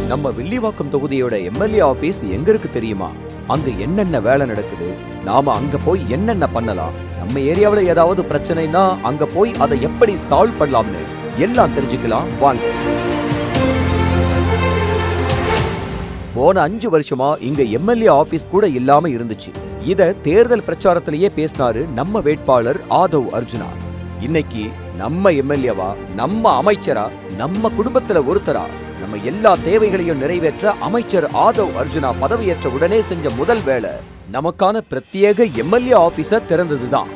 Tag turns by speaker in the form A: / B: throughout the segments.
A: நம்ம Villivakkam தொகுதியோட MLA office எங்க இருக்கு தெரியுமா? அங்க என்னென்ன வேலை நடக்குது, நாம அங்க போய் என்னென்ன பண்ணலாம், நம்ம ஏரியாவுல ஏதாவது பிரச்சனைனா அங்க போய் அதை எப்படி சால்வ் பண்ணலாம்னு எல்லாம் தெரிஞ்சுக்கலாம் வாங்க. போன 5 வருஷமா இங்க எம்எல்ஏ ஆபீஸ் கூட இல்லாம இருந்துச்சு. இத தேர்தல் பிரச்சாரத்திலேயே பேசினாரு நம்ம வேட்பாளர் ஆதவ் அர்ஜுனா. இன்னைக்கு நம்ம எம்எல்ஏவா, நம்ம அமைச்சரா, நம்ம குடும்பத்துல ஒருத்தரா நம்ம எல்லா தேவைகளையும் நிறைவேற்ற அமைச்சர் ஆதவ் அர்ஜுனா பதவியேற்ற உடனே செஞ்ச முதல் வேலை நமக்கான பிரத்யேக எம்எல்ஏ ஆபீஸ திறந்ததுதான்.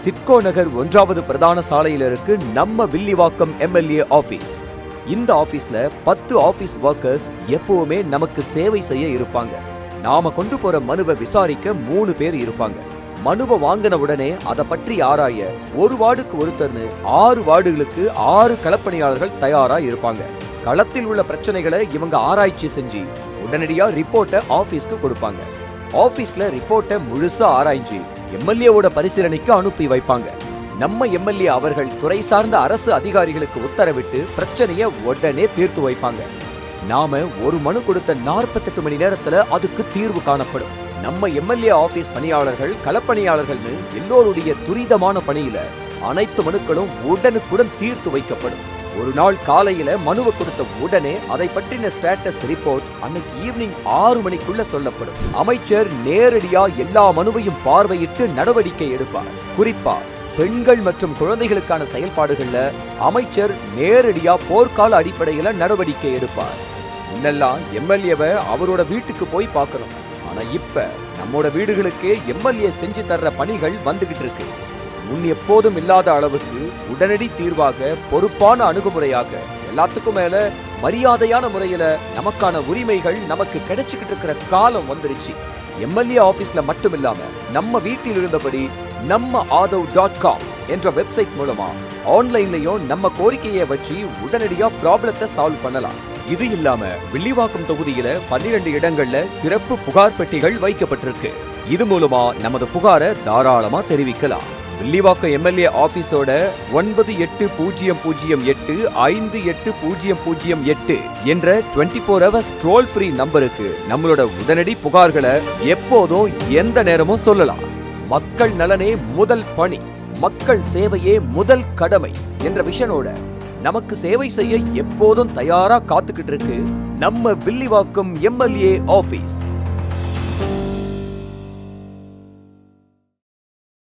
A: சிட்கோ நகர் 1வது பிரதான சாலையில இருக்கு நம்ம வில்லிவாக்கம் எம்எல்ஏ ஆபீஸ். இந்த ஆபீஸ்ல 10 ஆபீஸ் ஒர்க்கர்ஸ் எப்பவுமே நமக்கு சேவை செய்ய இருப்பாங்க. நாம கொண்டு போற மனுவை விசாரிக்க 3 பேர் இருப்பாங்க. மனுவை வாங்கின உடனே அதை பற்றி ஆராய ஒரு வார்டுக்கு ஒருத்தர்னு 6 வார்டுகளுக்கு 6 களப்பணியாளர்கள் தயாரா இருப்பாங்க. களத்தில் உள்ள பிரச்சனைகளை இவங்க ஆராய்ச்சி செஞ்சு உடனடியா ரிப்போர்ட்டை ஆபீஸ்க்கு கொடுப்பாங்க. ஆபீஸ்ல ரிப்போர்ட்டை முழுசா ஆராய்ச்சி எம்எல்ஏவோட பரிசீலனைக்கு அனுப்பி வைப்பாங்க. நம்ம எம்எல்ஏ அவர்கள் துறை சார்ந்த அரசு அதிகாரிகளுக்கு உத்தரவிட்டு பிரச்சனையை உடனே தீர்த்து வைப்பாங்க. நாம ஒரு மனு கொடுத்த 48 மணி நேரத்துல அதுக்கு தீர்வு காணப்படும். நம்ம எம்எல்ஏ ஆபீஸ் பணியாளர்கள், களப்பணியாளர்கள்னு எல்லோருடைய துரிதமான பணியில அனைத்து மனுக்களும் உடனுக்குடன் தீர்த்து வைக்கப்படும். ஒரு நாள் காலையில மனுவை கொடுத்த உடனே அதை பற்றின ஸ்டேட்டஸ் ரிப்போர்ட் அன்னைக்கு ஈவினிங் 6 மணிக்குள்ள சொல்லப்படும். அமைச்சர் நேரடியா எல்லா மனுவையும் பார்வையிட்டு நடவடிக்கை எடுப்பார். குறிப்பா பெண்கள் மற்றும் குழந்தைகளுக்கான செயல்பாடுகள்ல அமைச்சர் நேரடியா போர்க்கால அடிப்படையில நடவடிக்கை எடுப்பார். முன்னெல்லாம் எம்எல்ஏவை அவரோட வீட்டுக்கு போய் பார்க்கணும். ஆனா இப்ப நம்மோட வீடுகளுக்கே எம்எல்ஏ செஞ்சு தர்ற பணிகள் வந்துகிட்டு இருக்கு. முன் எப்போதும் இல்லாத அளவுக்கு உடனடி தீர்வாக, பொறுப்பான அணுகுமுறையாக, எல்லாத்துக்கும் மேல மரியாதையான முறையில நமக்கான உரிமைகள் நமக்கு கிடைச்சுக்கிட்டு இருக்கிற காலம் வந்துருச்சு. எம்எல்ஏ ஆபீஸ்ல மட்டும் இல்லாம நம்ம வீட்டில் இருந்தபடி நம்ம ஆதவ்.com என்ற வெப்சைட் மூலமா ஆன்லைன்லயும் நம்ம கோரிக்கையை வச்சு உடனடியா ப்ராப்ளத்தை சால்வ் பண்ணலாம். இது இல்லாம வில்லிவாக்கம் தொகுதியில 12 இடங்கள்ல சிறப்பு புகார் பெட்டிகள் வைக்கப்பட்டிருக்கு. இது மூலமா நமது புகாரை தாராளமா தெரிவிக்கலாம். வில்லிவாக்கம் எம்எல்ஏ ஆபீஸோட 9808 என்ற 24 hours டோல் ஃப்ரீ நம்பருக்கு நம்மளோட உடனடி புகார்களை எப்போதும் எந்த நேரமும் சொல்லலாம். மக்கள் நலனே முதல் பணி, மக்கள் சேவையே முதல் கடமை என்ற விஷனோட நமக்கு சேவை செய்ய எப்போதும் தயாரா காத்துக்கிட்டு இருக்கு நம்ம வில்லிவாக்கம் எம்எல்ஏ ஆபீஸ்.